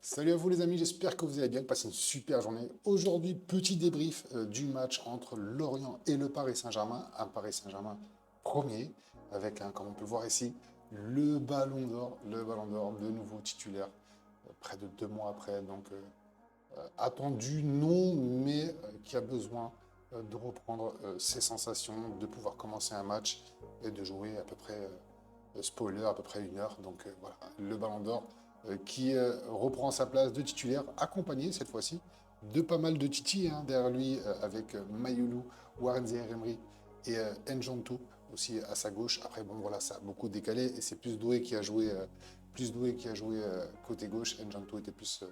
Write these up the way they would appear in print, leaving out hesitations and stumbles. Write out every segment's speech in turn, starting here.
Salut à vous les amis, j'espère que vous allez bien, passer une super journée. Aujourd'hui, petit débrief du match entre Lorient et le Paris Saint-Germain. Un Paris Saint-Germain premier, avec, comme on peut le voir ici, le ballon d'or de nouveau titulaire, près de 2 mois après. Donc attendu, non, mais qui a besoin de reprendre ses sensations, de pouvoir commencer un match et de jouer à peu près spoiler, à peu près 1 heure. Donc voilà, le Ballon d'Or qui reprend sa place de titulaire, accompagné cette fois-ci de pas mal de Titi derrière lui, avec Mayoulou, Warren Zaïre-Emery et Njonto aussi à sa gauche. Après, bon, voilà, ça a beaucoup décalé et c'est plus doué qui a joué côté gauche. Njonto était plus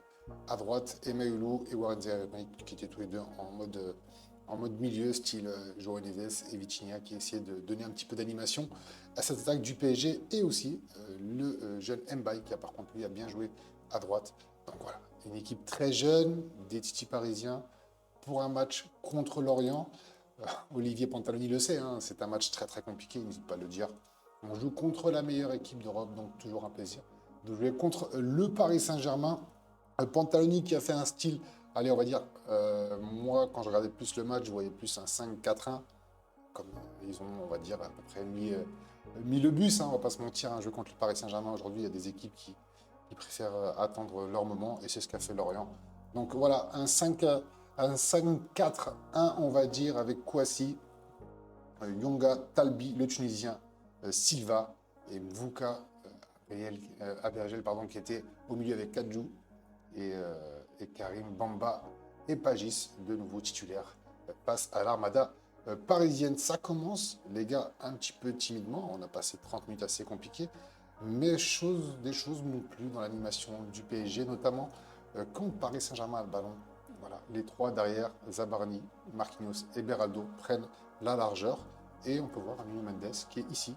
à droite et Mayoulou et Warren Zaïre-Emery qui étaient tous les deux en mode milieu, style João Neves et Vitinha, qui essayaient de donner un petit peu d'animation à cette attaque du PSG, et aussi le jeune Mbaye, qui a par contre lui a bien joué à droite. Donc voilà, une équipe très jeune, des titis parisiens, pour un match contre l'Orient. Olivier Pantaloni le sait, c'est un match très très compliqué, il n'hésite pas à le dire. On joue contre la meilleure équipe d'Europe, donc toujours un plaisir de jouer contre le Paris Saint-Germain. Pantaloni qui a fait un style, allez, on va dire, moi, quand je regardais plus le match, je voyais plus un 5-4-1, comme ils ont, on va dire, à peu près mis le bus, on va pas se mentir, un jeu contre le Paris Saint-Germain. Aujourd'hui, il y a des équipes qui préfèrent attendre leur moment, et c'est ce qu'a fait Lorient. Donc voilà, un 5-4-1, on va dire, avec Kouassi, Yonga, Talbi, le Tunisien, Silva et Mvuka, Abergel, pardon, qui était au milieu avec Kadjou et Karim Bamba et Pagis, de nouveau titulaires, passe à l'armada parisienne. Ça commence, les gars, un petit peu timidement. On a passé 30 minutes assez compliquées, mais des choses m'ont plu dans l'animation du PSG, notamment quand Paris Saint-Germain a le ballon. Voilà, les trois derrière, Zabarni, Marquinhos et Beraldo, prennent la largeur. Et on peut voir un Nuno Mendes qui est ici,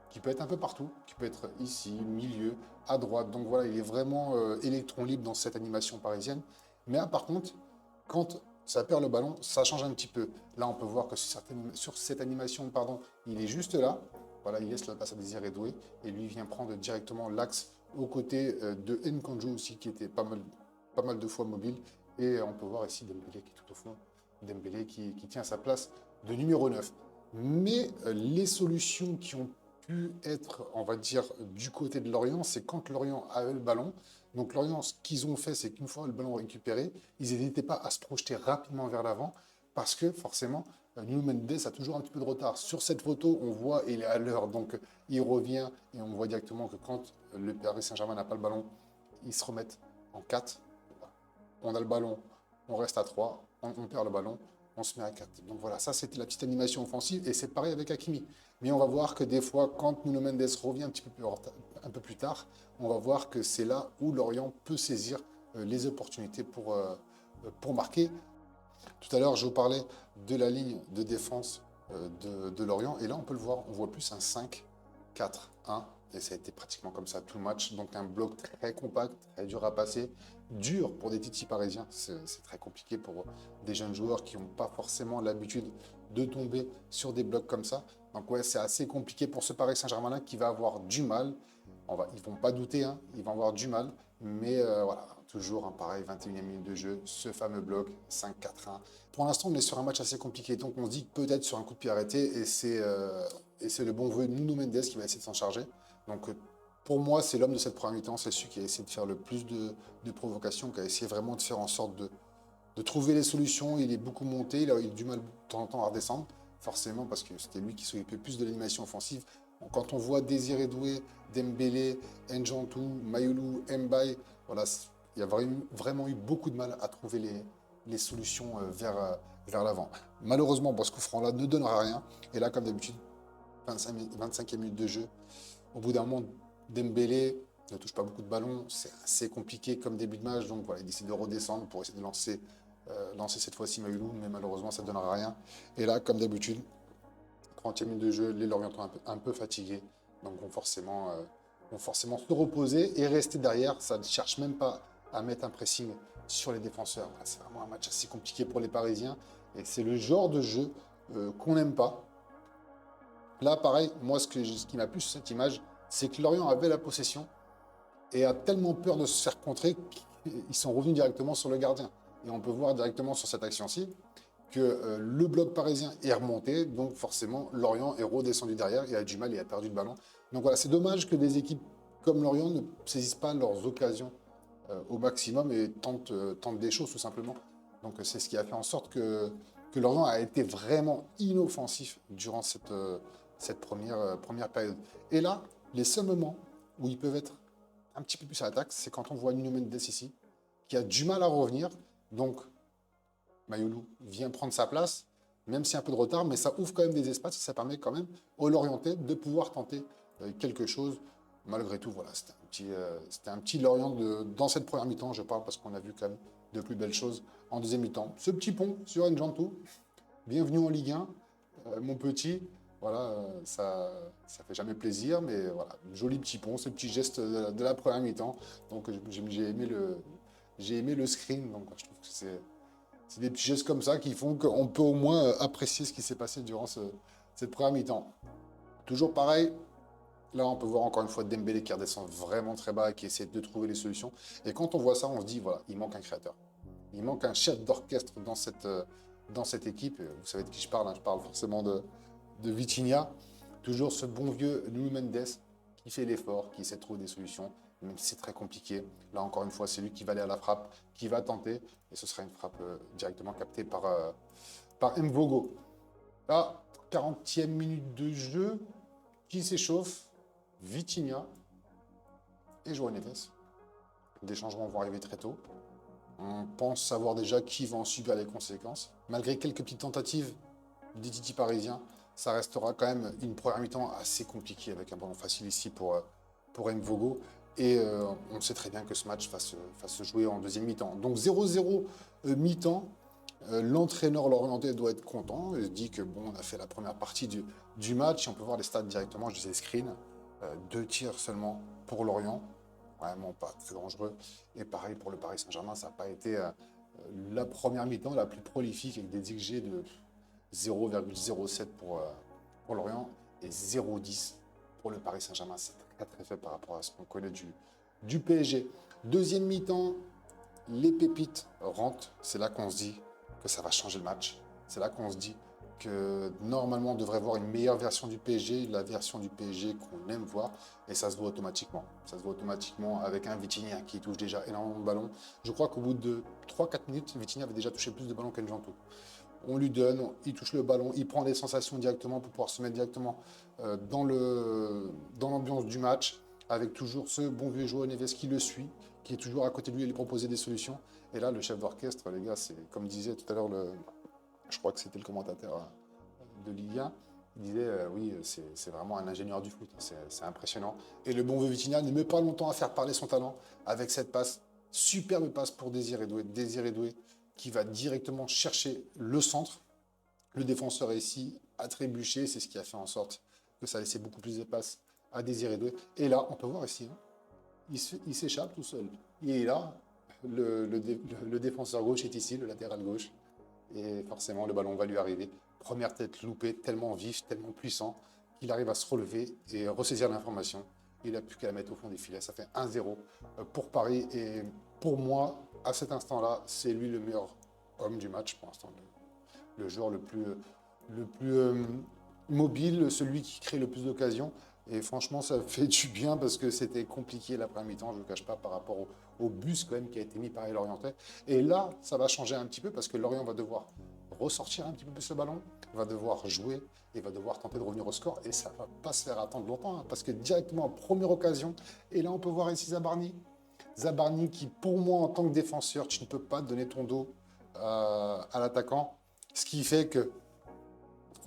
qui peut être un peu partout, qui peut être ici, milieu, à droite. Donc voilà, il est vraiment électron libre dans cette animation parisienne. Mais là, par contre, quand ça perd le ballon, ça change un petit peu. Là, on peut voir que sur cette animation, pardon, il est juste là. Voilà, il laisse la passe à Désiré Doué et lui vient prendre directement l'axe aux côtés de Nkanju aussi, qui était pas mal de fois mobile. Et on peut voir ici Dembélé qui est tout au fond. Dembélé qui tient sa place de numéro 9. Mais les solutions qui ont pu être, on va dire, du côté de Lorient, c'est quand Lorient avait le ballon. Donc Lorient, ce qu'ils ont fait, c'est qu'une fois le ballon récupéré, ils n'hésitaient pas à se projeter rapidement vers l'avant, parce que forcément, Nuno Mendes a toujours un petit peu de retard. Sur cette photo, on voit il est à l'heure, donc il revient et on voit directement que quand le Paris Saint-Germain n'a pas le ballon, ils se remettent en 4. On a le ballon, on reste à 3, on perd le ballon, on se met à 4. Donc voilà, ça c'était la petite animation offensive, et c'est pareil avec Hakimi. Mais on va voir que des fois, quand Nuno Mendes revient un peu plus tard, on va voir que c'est là où Lorient peut saisir les opportunités pour marquer. Tout à l'heure, je vous parlais de la ligne de défense de Lorient, et là on peut le voir, on voit plus un 5-4-1, et ça a été pratiquement comme ça tout le match. Donc un bloc très compact, très dur à passer, dur pour des titis parisiens. C'est très compliqué pour des jeunes joueurs qui n'ont pas forcément l'habitude de tomber sur des blocs comme ça. Donc ouais, c'est assez compliqué pour ce Paris Saint-Germain-là, qui va avoir du mal. Ils vont pas douter, ils vont avoir du mal. Mais voilà, toujours pareil, 21e minute de jeu, ce fameux bloc, 5-4-1. Pour l'instant, on est sur un match assez compliqué. Donc on se dit que peut-être sur un coup de pied arrêté, et c'est le bon vœu de Nuno Mendes qui va essayer de s'en charger. Donc pour moi, c'est l'homme de cette première mi-temps, c'est celui qui a essayé de faire le plus de provocations, qui a essayé vraiment de faire en sorte de trouver les solutions. Il est beaucoup monté, il a eu du mal de temps en temps à redescendre, forcément, parce que c'était lui qui s'occupait plus de l'animation offensive. Donc, quand on voit Désiré Doué, Dembélé, Njantou, Mayoulou, Mbaye, voilà, il y a vraiment eu beaucoup de mal à trouver les solutions vers l'avant. Malheureusement, ce coup franc-là ne donnera rien. Et là, comme d'habitude, 25e minute de jeu, au bout d'un moment, Dembélé ne touche pas beaucoup de ballons, c'est assez compliqué comme début de match, donc voilà, il décide de redescendre pour essayer de lancer cette fois-ci Mayoulou, mais malheureusement ça ne donnera rien. Et là, comme d'habitude, 30e minute de jeu, les Lorientaux un peu fatigués, donc vont forcément se reposer et rester derrière. Ça ne cherche même pas à mettre un pressing sur les défenseurs. Voilà, c'est vraiment un match assez compliqué pour les Parisiens, et c'est le genre de jeu qu'on n'aime pas. Là, pareil, moi, ce qui m'a plu sur cette image, c'est que Lorient avait la possession et a tellement peur de se faire contrer ils sont revenus directement sur le gardien. Et on peut voir directement sur cette action-ci que le bloc parisien est remonté, donc forcément Lorient est redescendu derrière, il a du mal, il a perdu le ballon. Donc voilà, c'est dommage que des équipes comme Lorient ne saisissent pas leurs occasions au maximum et tentent des choses tout simplement. Donc c'est ce qui a fait en sorte que Lorient a été vraiment inoffensif durant cette première période. Et là, les seuls moments où ils peuvent être un petit peu plus à l'attaque, c'est quand on voit Nuno Mendes ici, qui a du mal à revenir. Donc Mayoulou vient prendre sa place, même s'il y a un peu de retard, mais ça ouvre quand même des espaces et ça permet quand même aux Lorientais de pouvoir tenter quelque chose. Malgré tout, voilà, c'était un petit Lorient dans cette première mi-temps, je parle parce qu'on a vu quand même de plus belles choses en deuxième mi-temps. Ce petit pont sur Njantou, bienvenue en Ligue 1, mon petit. Voilà, ça fait jamais plaisir, mais voilà, joli petit pont, ce petit geste de la première mi-temps. Donc j'ai aimé le screen, donc je trouve que c'est des petits gestes comme ça qui font qu'on peut au moins apprécier ce qui s'est passé durant cette première mi-temps. Toujours pareil, là on peut voir encore une fois Dembélé qui redescend vraiment très bas et qui essaie de trouver les solutions. Et quand on voit ça, on se dit voilà, il manque un créateur. Il manque un chef d'orchestre dans cette équipe. Vous savez de qui je parle, hein, je parle forcément de Vitinha. Toujours ce bon vieux Nuno Mendes qui fait l'effort, qui essaie de trouver des solutions, même si c'est très compliqué. Là, encore une fois, c'est lui qui va aller à la frappe, qui va tenter, et ce sera une frappe directement captée par Mvogo. Là, 40e minute de jeu, qui s'échauffe? Vitinha et João Neves. Des changements vont arriver très tôt. On pense savoir déjà qui va en subir les conséquences. Malgré quelques petites tentatives des Titi parisiens, ça restera quand même une première mi-temps assez compliquée avec un ballon facile ici pour Mvogo. Et on sait très bien que ce match va se jouer en deuxième mi-temps. Donc 0-0 mi-temps. L'entraîneur lorientais doit être content. Il se dit que bon, on a fait la première partie du match. Et on peut voir les stats directement. Je disais screen. 2 tirs seulement pour Lorient. Vraiment pas très dangereux. Et pareil pour le Paris Saint-Germain, ça n'a pas été la première mi-temps la plus prolifique avec des XG de 0,07 pour Lorient et 0,10 pour le Paris Saint-Germain. C'est très très faible par rapport à ce qu'on connaît du PSG. Deuxième mi-temps, les pépites rentrent. C'est là qu'on se dit que ça va changer le match. C'est là qu'on se dit que normalement on devrait voir une meilleure version du PSG, la version du PSG qu'on aime voir, et ça se voit automatiquement. Ça se voit automatiquement avec un Vitinha qui touche déjà énormément de ballons. Je crois qu'au bout de 3-4 minutes, Vitinha avait déjà touché plus de ballons qu'Njantou. On lui donne, il touche le ballon, il prend des sensations directement pour pouvoir se mettre directement dans l'ambiance du match, avec toujours ce bon vieux João Neves qui le suit, qui est toujours à côté de lui et lui proposer des solutions. Et là, le chef d'orchestre, les gars, c'est comme disait tout à l'heure, je crois que c'était le commentateur de Ligue 1, il disait oui, c'est vraiment un ingénieur du foot, c'est impressionnant. Et le bon vieux Vitinha ne met pas longtemps à faire parler son talent avec cette passe, superbe passe pour Désiré Doué qui va directement chercher le centre. Le défenseur est ici à trébucher, c'est ce qui a fait en sorte que ça laissait beaucoup plus de passes à Désiré Doué. Et là, on peut voir ici, hein, il s'échappe tout seul. Il est là, le défenseur gauche est ici, le latéral gauche. Et forcément, le ballon va lui arriver. Première tête loupée, tellement vif, tellement puissant, qu'il arrive à se relever et ressaisir l'information. Il n'a plus qu'à la mettre au fond des filets. Ça fait 1-0 pour Paris. Et pour moi, à cet instant-là, c'est lui le meilleur homme du match pour l'instant. Le joueur le plus mobile, celui qui crée le plus d'occasions. Et franchement, ça fait du bien parce que c'était compliqué l'après mi-temps, je ne le cache pas, par rapport au bus quand même qui a été mis par les Lorientais. Et là, ça va changer un petit peu parce que Lorient va devoir ressortir un petit peu plus le ballon, va devoir jouer et va devoir tenter de revenir au score. Et ça ne va pas se faire attendre longtemps hein, parce que directement, première occasion, et là on peut voir ici Zabarni. Zabarni qui, pour moi, en tant que défenseur, tu ne peux pas donner ton dos à l'attaquant. Ce qui fait que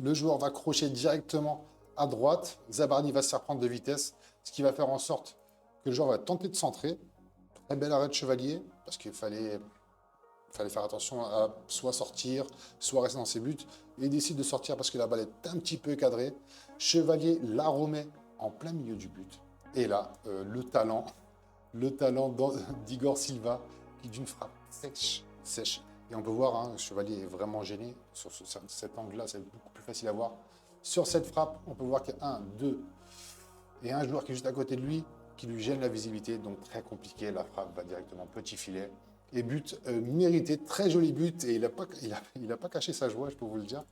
le joueur va crocher directement à droite. Zabarni va se faire prendre de vitesse, ce qui va faire en sorte que le joueur va tenter de centrer. Très bel arrêt de Chevalier, parce qu'il fallait faire attention à soit sortir, soit rester dans ses buts. Et il décide de sortir parce que la balle est un petit peu cadrée. Chevalier la remet en plein milieu du but. Et là, le talent d'Igor Silva, qui d'une frappe sèche. Et on peut voir, hein, Chevalier est vraiment gêné. Sur cet angle-là, c'est beaucoup plus facile à voir. Sur cette frappe, on peut voir qu'il y a 1, 2 et un joueur qui est juste à côté de lui. qui lui gêne la visibilité, donc très compliqué. La frappe va directement petit filet. Et but mérité, très joli but. Et il a pas caché sa joie, je peux vous le dire.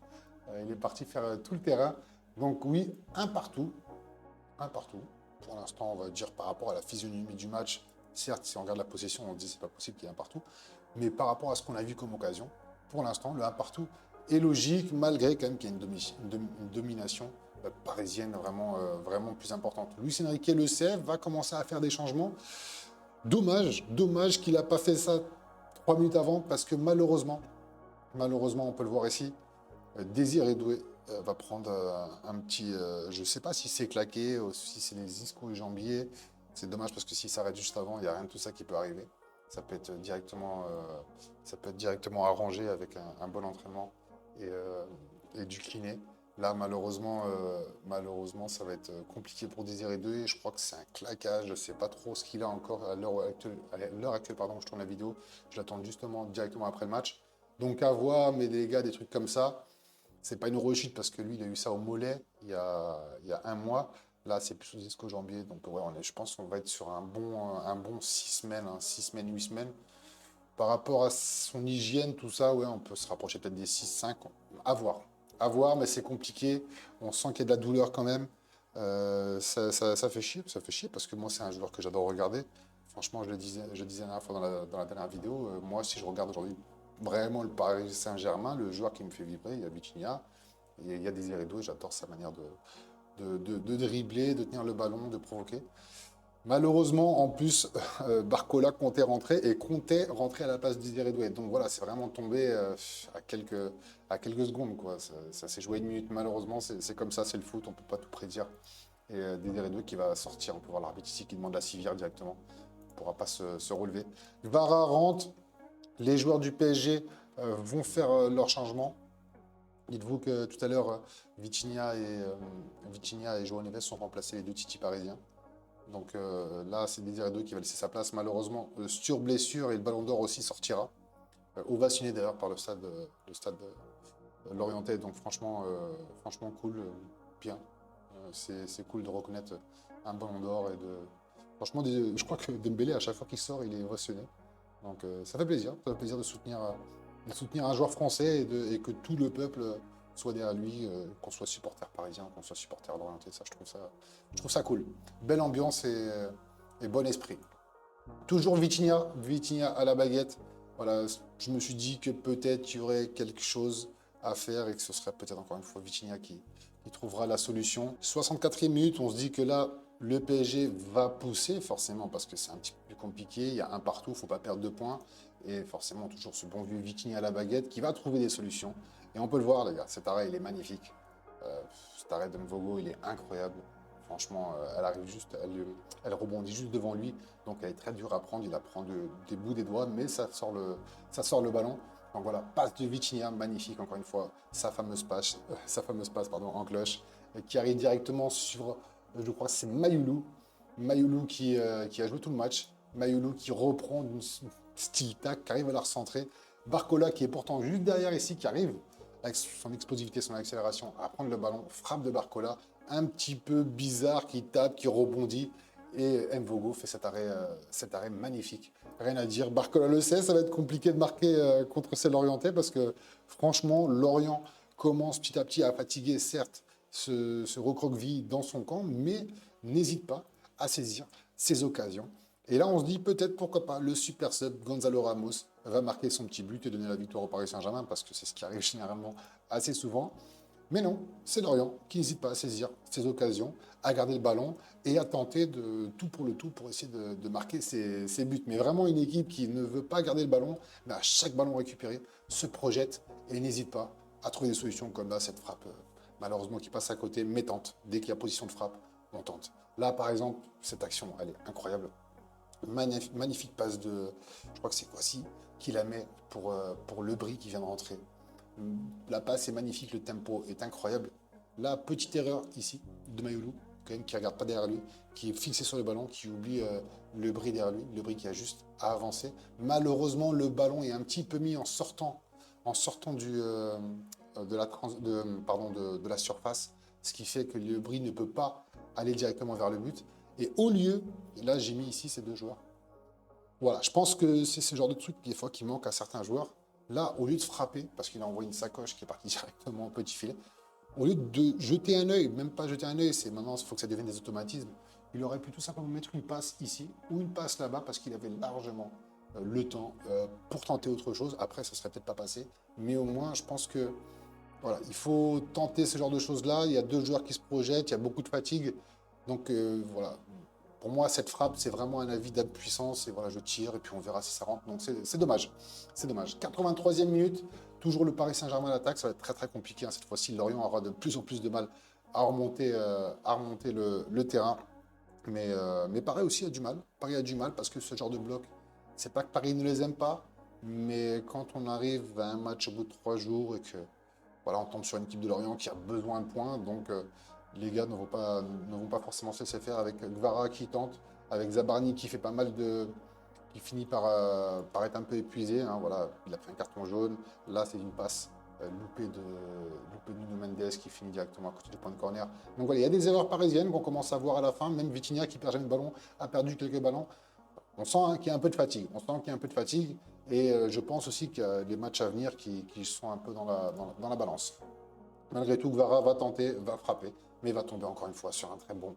Il est parti faire tout le terrain. Donc oui, un partout. Un partout. Pour l'instant, on va dire par rapport à la physionomie du match, certes, si on regarde la possession, on se dit c'est pas possible qu'il y ait un partout. Mais par rapport à ce qu'on a vu comme occasion, pour l'instant, le un partout est logique, malgré quand même qu'il y ait une domination parisienne vraiment plus importante. Luis Enrique, le CF, va commencer à faire des changements. Dommage qu'il n'a pas fait ça 3 minutes avant, parce que malheureusement, on peut le voir ici, Désir Edoué va prendre un petit. Je ne sais pas si c'est claqué ou si c'est les ischio-jambiers. C'est dommage parce que s'il s'arrête juste avant, il n'y a rien de tout ça qui peut arriver. Ça peut être directement arrangé avec un bon entraînement et du kiné. Là, malheureusement, ça va être compliqué pour Désir Edoué. Et je crois que c'est un claquage. Je ne sais pas trop ce qu'il a encore à l'heure actuelle, pardon, je tourne la vidéo. Je l'attends justement directement après le match. Donc à voir, mais des gars, des trucs comme ça. C'est pas une rechute parce que lui, il a eu ça au mollet il y a un mois. Là, c'est plus au disco-jambier. Donc, ouais, je pense qu'on va être sur un bon 6 semaines, 6 semaines, 8 semaines. Par rapport à son hygiène, tout ça, ouais, on peut se rapprocher peut-être des 6-5. À voir. À voir, mais c'est compliqué. On sent qu'il y a de la douleur quand même. Ça fait chier. Ça fait chier parce que moi, c'est un joueur que j'adore regarder. Franchement, je le disais la dernière fois dans la dernière vidéo. Moi, si je regarde aujourd'hui vraiment le Paris Saint-Germain, le joueur qui me fait vibrer, il y a Vitinha, il y a Désiré Doué, j'adore sa manière de dribbler, de tenir le ballon, de provoquer. Malheureusement, en plus, Barcola comptait rentrer à la place de Désiré Doué. Donc voilà, c'est vraiment tombé à quelques secondes, quoi. Ça s'est joué 1 minute. Malheureusement, c'est comme ça, c'est le foot, on ne peut pas tout prédire. Et Désiré Doué qui va sortir, on peut voir l'arbitre ici qui demande la civière directement. Il ne pourra pas se relever. Vara rentre. Les joueurs du PSG vont faire leur changement. Dites-vous que tout à l'heure, Vitinha et João Neves sont remplacés les deux Titi parisiens. Donc là, c'est Désiré Doué qui va laisser sa place. Malheureusement, sur blessure, et le ballon d'or aussi sortira. Ovationné d'ailleurs par le stade Lorientais. Donc franchement cool, bien. C'est cool de reconnaître un ballon d'or et de. Franchement, je crois que Dembélé, à chaque fois qu'il sort, il est ovationné. Donc ça fait plaisir de soutenir un joueur français et que tout le peuple soit derrière lui, qu'on soit supporter parisien, qu'on soit supporter d'orienté. Ça, je trouve ça cool. Belle ambiance et bon esprit. Toujours Vitinha à la baguette. Voilà, je me suis dit que peut-être il y aurait quelque chose à faire et que ce serait peut-être encore une fois Vitinha qui trouvera la solution. 64e minute, on se dit que là, le PSG va pousser forcément parce que c'est un petit peu plus compliqué. Il y a un partout, il ne faut pas perdre 2 points. Et forcément, toujours ce bon vieux Vitinha à la baguette qui va trouver des solutions. Et on peut le voir, les gars, cet arrêt, il est magnifique. Cet arrêt de Mvogo, il est incroyable. Franchement, elle arrive juste, elle rebondit juste devant lui. Donc elle est très dure à prendre. Il la prend des bouts des doigts, mais ça sort le ballon. Donc voilà, passe de Vitinha, magnifique encore une fois. Sa fameuse passe en cloche, qui arrive directement sur, je crois que c'est Mayoulou. Mayoulou qui a joué tout le match. Mayoulou qui reprend d'une style tac, qui arrive à la recentrer. Barcola qui est pourtant juste derrière ici, qui arrive avec son explosivité, son accélération à prendre le ballon. Frappe de Barcola, un petit peu bizarre, qui tape, qui rebondit. Et Mvogo fait cet arrêt magnifique. Rien à dire. Barcola le sait, ça va être compliqué de marquer contre celle Lorientais parce que franchement, Lorient commence petit à petit à fatiguer, certes, ce recroqueville dans son camp, mais n'hésite pas à saisir ses occasions. Et là, on se dit peut-être, pourquoi pas, le super sub Gonzalo Ramos va marquer son petit but et donner la victoire au Paris Saint-Germain parce que c'est ce qui arrive généralement assez souvent. Mais non, c'est Lorient qui n'hésite pas à saisir ses occasions, à garder le ballon et à tenter de tout pour le tout pour essayer de marquer ses buts. Mais vraiment une équipe qui ne veut pas garder le ballon, mais à chaque ballon récupéré, se projette et n'hésite pas à trouver des solutions comme là, cette frappe, malheureusement qui passe à côté, mais tente. Dès qu'il y a position de frappe, on tente. Là, par exemple, cette action, elle est incroyable. Magnifique passe je crois que c'est Kwasi, qui la met pour Lebris qui vient de rentrer. La passe est magnifique, le tempo est incroyable. Là, petite erreur ici de Mayoulou, quand même, qui ne regarde pas derrière lui, qui est fixé sur le ballon, qui oublie Lebris derrière lui, Lebris qui a juste à avancer. Malheureusement, le ballon est un petit peu mis en sortant de la surface, ce qui fait que Lebris ne peut pas aller directement vers le but. Et au lieu, et là j'ai mis ici ces deux joueurs. Voilà, je pense que c'est ce genre de truc des fois qui manque à certains joueurs. Là, au lieu de frapper, parce qu'il a envoyé une sacoche qui est partie directement au petit filet, au lieu de jeter un œil, même pas jeter un œil, c'est maintenant, il faut que ça devienne des automatismes. Il aurait pu tout simplement mettre une passe ici ou une passe là-bas parce qu'il avait largement le temps pour tenter autre chose. Après, ça serait peut-être pas passé, mais au moins, je pense que voilà, il faut tenter ce genre de choses-là. Il y a deux joueurs qui se projettent, il y a beaucoup de fatigue. Donc voilà, pour moi, cette frappe, c'est vraiment un avis d'impuissance. Et voilà, je tire et puis on verra si ça rentre. Donc c'est dommage. C'est dommage. 83e minute, toujours le Paris Saint-Germain à l'attaque. Ça va être très très compliqué, hein. Cette fois-ci, Lorient aura de plus en plus de mal à remonter le terrain. Mais Paris aussi a du mal. Paris a du mal parce que ce genre de bloc, c'est pas que Paris ne les aime pas, mais quand on arrive à un match au bout de 3 jours et que voilà, on tombe sur une équipe de Lorient qui a besoin de points, donc les gars ne vont pas forcément se laisser faire avec Gvara qui tente, avec Zabarni qui fait pas mal de, qui finit par être un peu épuisé, hein, voilà, il a pris un carton jaune. Là, c'est une passe loupée de Nuno Mendes qui finit directement à côté du point de corner. Donc voilà, il y a des erreurs parisiennes qu'on commence à voir à la fin. Même Vitinha qui perd jamais de ballon a perdu quelques ballons. On sent hein, qu'il y a un peu de fatigue. On sent qu'il y a un peu de fatigue. Et je pense aussi qu'il y a des matchs à venir qui sont un peu dans la balance. Malgré tout, Gvara va tenter, va frapper, mais va tomber encore une fois sur un très bon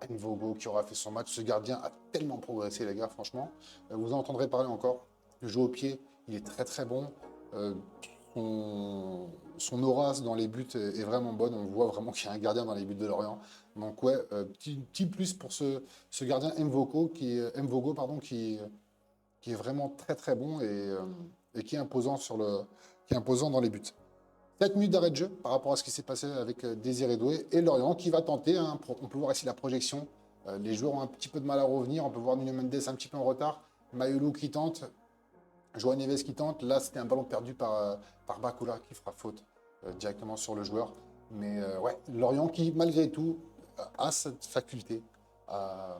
Nvogo qui aura fait son match. Ce gardien a tellement progressé, les gars, franchement. Vous en entendrez parler encore. Le jeu au pied, il est très très bon. Euh, son aura dans les buts est vraiment bonne. On voit vraiment qu'il y a un gardien dans les buts de Lorient. Donc ouais, petit plus pour ce gardien Mvogo, pardon, qui est vraiment très très bon et qui est imposant qui est imposant dans les buts. 7 minutes d'arrêt de jeu par rapport à ce qui s'est passé avec Désiré Doué et Lorient qui va tenter, hein. On peut voir ici la projection. Les joueurs ont un petit peu de mal à revenir. On peut voir Nuno Mendes un petit peu en retard. Mayolou qui tente. Joao Neves qui tente. Là, c'était un ballon perdu par Bakula qui fera faute directement sur le joueur. Mais ouais, Lorient qui, malgré tout, a cette faculté à,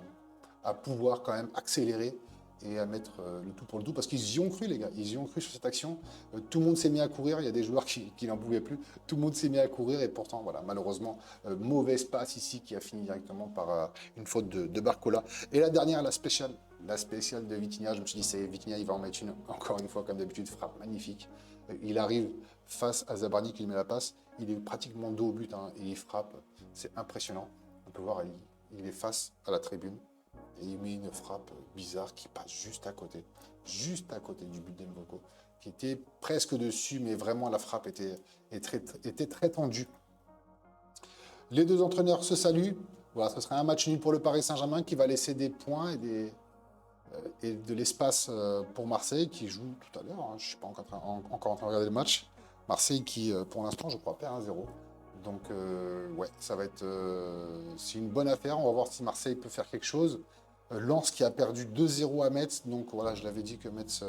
à pouvoir quand même accélérer et à mettre le tout pour le tout, parce qu'ils y ont cru, les gars, ils y ont cru sur cette action. Tout le monde s'est mis à courir, il y a des joueurs qui n'en pouvaient plus, tout le monde s'est mis à courir, et pourtant, voilà, malheureusement, mauvaise passe ici qui a fini directement par une faute de Barcola. Et la dernière, la spéciale de Vitinha, je me suis dit, c'est Vitinha, il va en mettre une, encore une fois, comme d'habitude, frappe magnifique. Il arrive face à Zabarni qui lui met la passe, il est pratiquement dos au but, hein, et il frappe, c'est impressionnant. On peut voir, il est face à la tribune, et il met une frappe bizarre qui passe juste à côté du but d'Mvogo, qui était presque dessus, mais vraiment la frappe était très tendue. Les deux entraîneurs se saluent. Voilà, ce serait un match nul pour le Paris Saint-Germain qui va laisser des points et de l'espace pour Marseille qui joue tout à l'heure, hein. Je ne suis pas encore en train de regarder le match. Marseille qui, pour l'instant, je crois, perd 1-0. Donc, ouais, ça va être. C'est une bonne affaire. On va voir si Marseille peut faire quelque chose. Lens qui a perdu 2-0 à Metz. Donc voilà, j'avais dit que Metz,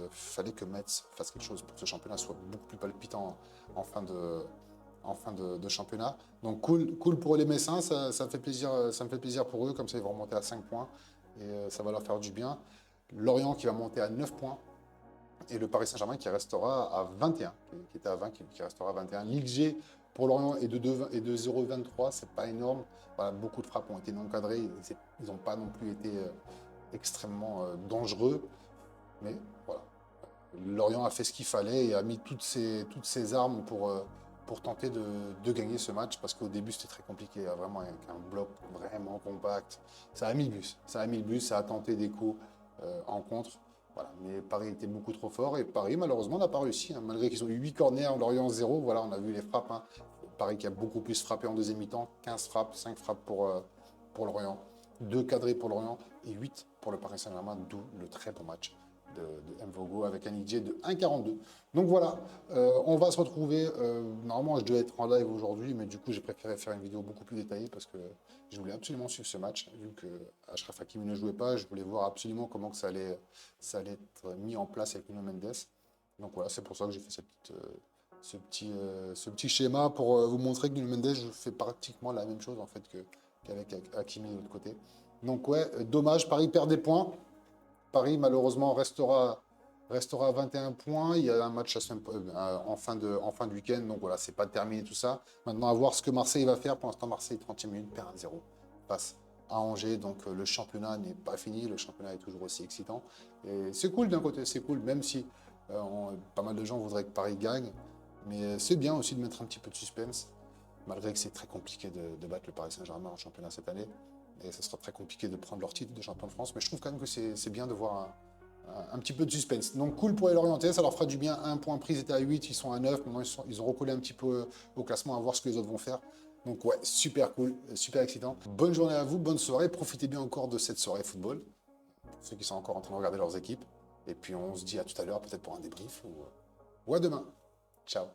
fallait que Metz fasse quelque chose pour que ce championnat soit beaucoup plus palpitant en fin de championnat. Donc cool pour les Messins, ça me fait plaisir pour eux, comme ça ils vont remonter à 5 points et ça va leur faire du bien. Lorient qui va monter à 9 points et le Paris Saint-Germain qui restera à 21, qui était à 20, qui restera à 21. Ligue G pour Lorient est de 0,23, c'est pas énorme. Voilà, beaucoup de frappes ont été non cadrées, ils n'ont pas non plus été extrêmement dangereux, mais voilà. Lorient a fait ce qu'il fallait et a mis toutes ses armes pour tenter de gagner ce match parce qu'au début c'était très compliqué, hein, vraiment avec un bloc vraiment compact. Ça a mis le bus, ça a tenté des coups en contre. Voilà. Mais Paris était beaucoup trop fort et Paris malheureusement n'a pas réussi, hein. Malgré qu'ils ont eu 8 corners, Lorient 0, voilà, on a vu les frappes, hein. Paris qui a beaucoup plus frappé en deuxième mi-temps, 15 frappes, 5 frappes pour Lorient, 2 cadrés pour Lorient et 8 pour le Paris Saint-Germain, d'où le très bon match de Mvogo avec un XG de 1,42. Donc voilà, on va se retrouver. Normalement, je devais être en live aujourd'hui, mais du coup, j'ai préféré faire une vidéo beaucoup plus détaillée parce que je voulais absolument suivre ce match. Vu que Achraf Hakimi ne jouait pas, je voulais voir absolument comment que ça allait être mis en place avec Nuno Mendes. Donc voilà, c'est pour ça que j'ai fait ce petit schéma pour vous montrer que Nuno Mendes, je fais pratiquement la même chose en fait qu'avec Hakimi de l'autre côté. Donc ouais, dommage, Paris perd des points. Paris, malheureusement, restera à 21 points. Il y a un match en fin de week-end. Donc voilà, c'est pas terminé tout ça. Maintenant, à voir ce que Marseille va faire. Pour l'instant, Marseille, 30e minute, perd 1-0 face à Angers, donc le championnat n'est pas fini, le championnat est toujours aussi excitant. Et c'est cool d'un côté, c'est cool, même si pas mal de gens voudraient que Paris gagne, mais c'est bien aussi de mettre un petit peu de suspense, malgré que c'est très compliqué de battre le Paris Saint-Germain en championnat cette année, et ce sera très compliqué de prendre leur titre de champion de France, mais je trouve quand même que c'est bien de voir un petit peu de suspense. Donc cool pour les Lorientais, ça leur fera du bien. Un point pris, ils étaient à 8, ils sont à 9. Maintenant, ils ont recollé un petit peu au classement à voir ce que les autres vont faire. Donc ouais, super cool, super excitant. Bonne journée à vous, bonne soirée. Profitez bien encore de cette soirée football, pour ceux qui sont encore en train de regarder leurs équipes. Et puis on se dit à tout à l'heure, peut-être pour un débrief ou à demain. Ciao.